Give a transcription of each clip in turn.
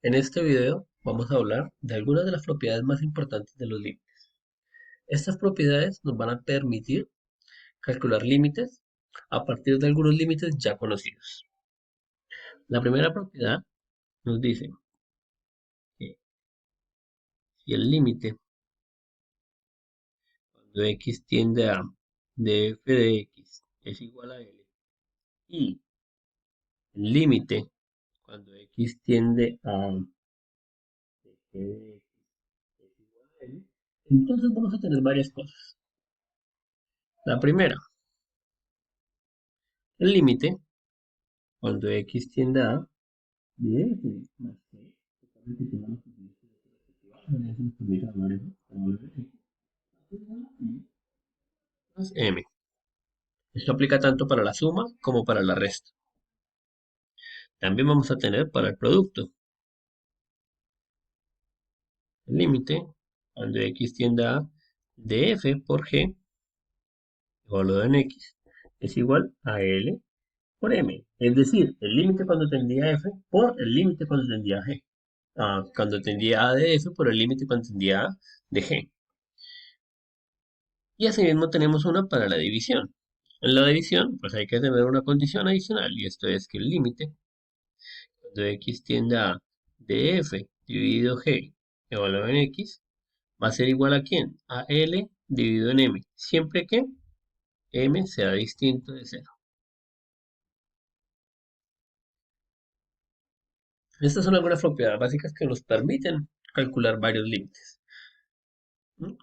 En este video vamos a hablar de algunas de las propiedades más importantes de los límites. Estas propiedades nos van a permitir calcular límites a partir de algunos límites ya conocidos. La primera propiedad nos dice que si el límite cuando x tiende a df de x es igual a L y el límite cuando x tiende a df de x es igual a L, entonces vamos a tener varias cosas. La primera, el límite cuando x tiende a de f más c, totalmente que vamos a tener que eso nos permite hablar eso, como de x más m. Esto aplica tanto para la suma como para la resta. También vamos a tener para el producto. El límite cuando x tiende a de f por g evaluado en x es igual a L por M. Es decir, el límite cuando tendría F por el límite cuando tendría G. Cuando tendría A de F por el límite cuando tendría A de G. Y asimismo tenemos una para la división. En la división, pues hay que tener una condición adicional, y esto es que el límite cuando x tiende a df dividido g evaluado en x va a ser igual a ¿quién? A L dividido en M, siempre que M sea distinto de cero. Estas son algunas propiedades básicas que nos permiten calcular varios límites.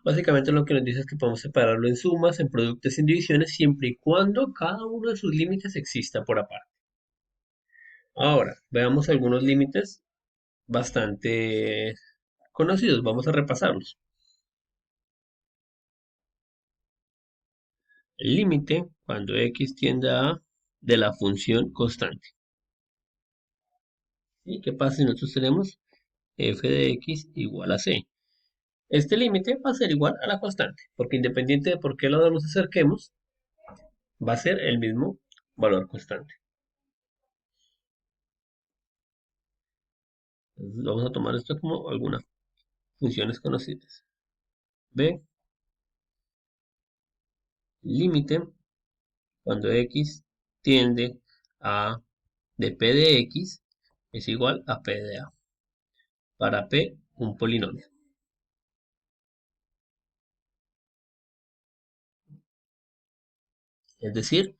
Básicamente lo que nos dice es que podemos separarlo en sumas, en productos y en divisiones, siempre y cuando cada uno de sus límites exista por aparte. Ahora, veamos algunos límites bastante conocidos. Vamos a repasarlos. El límite cuando x tiende a de la función constante. ¿Y qué pasa si nosotros tenemos f de x igual a c? Este límite va a ser igual a la constante, porque independiente de por qué lado nos acerquemos, va a ser el mismo valor constante. Entonces vamos a tomar esto como algunas funciones conocidas. B, límite cuando x tiende a de p de x es igual a p de a. Para p, un polinomio. Es decir,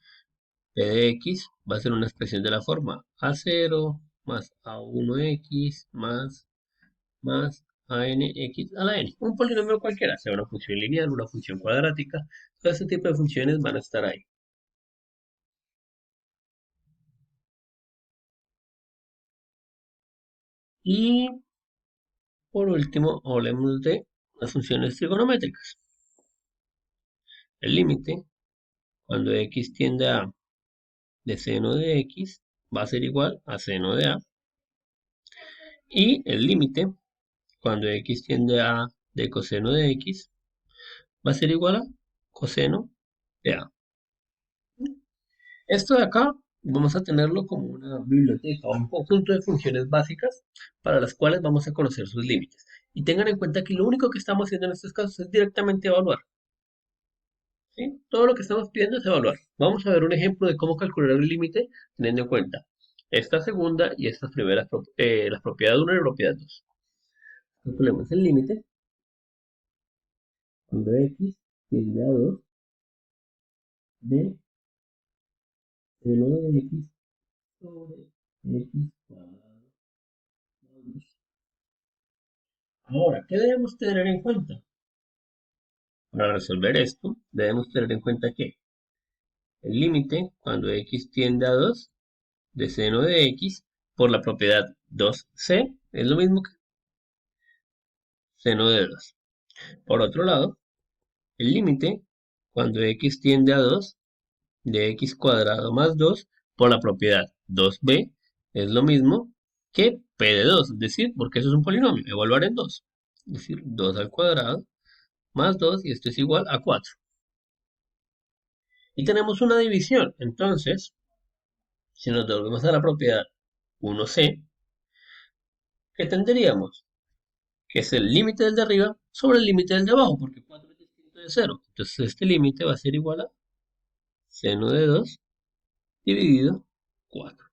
p de x va a ser una expresión de la forma a0 más a1x más anx a la n. Un polinomio cualquiera, sea una función lineal, una función cuadrática, todo este tipo de funciones van a estar ahí. Y por último, hablemos de las funciones trigonométricas. El límite, cuando x tiende a de seno de x, va a ser igual a seno de a. Y el límite, cuando x tiende a de coseno de x, va a ser igual a coseno de a. Esto de acá vamos a tenerlo como una biblioteca o un conjunto de funciones básicas para las cuales vamos a conocer sus límites. Y tengan en cuenta que lo único que estamos haciendo en estos casos es directamente evaluar. ¿Sí? Todo lo que estamos pidiendo es evaluar. Vamos a ver un ejemplo de cómo calcular el límite teniendo en cuenta esta segunda y estas primeras, las propiedades 1 y la propiedad 2. Calculemos el límite cuando x tiende a 2 de seno de x sobre x cuadrado más 2. Ahora, ¿qué debemos tener en cuenta? Para resolver esto, debemos tener en cuenta que el límite cuando x tiende a 2 de seno de x por la propiedad 2c es lo mismo que seno de 2. Por otro lado, el límite cuando x tiende a 2 de x cuadrado más 2 por la propiedad 2b es lo mismo que p de 2, es decir, porque eso es un polinomio, evaluar en 2, es decir, 2 al cuadrado más 2 y esto es igual a 4. Y tenemos una división, entonces, si nos devolvemos a la propiedad 1c, ¿Qué tendríamos? Que es el límite del de arriba sobre el límite del de abajo, porque 4 es distinto de cero. Entonces este límite va a ser igual a seno de 2 dividido 4.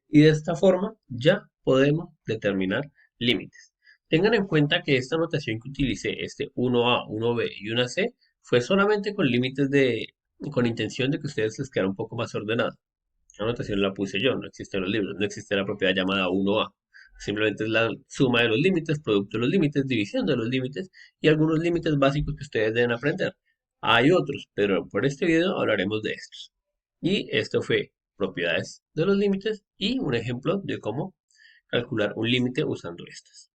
Y de esta forma ya podemos determinar límites. Tengan en cuenta que esta notación que utilicé, este 1A, 1B y 1C, fue solamente con límites con intención de que ustedes les quedara un poco más ordenado. La notación la puse yo, no existe en los libros, no existe la propiedad llamada 1A. Simplemente es la suma de los límites, producto de los límites, división de los límites y algunos límites básicos que ustedes deben aprender. Hay otros, pero por este video hablaremos de estos. Y esto fue propiedades de los límites y un ejemplo de cómo calcular un límite usando estas.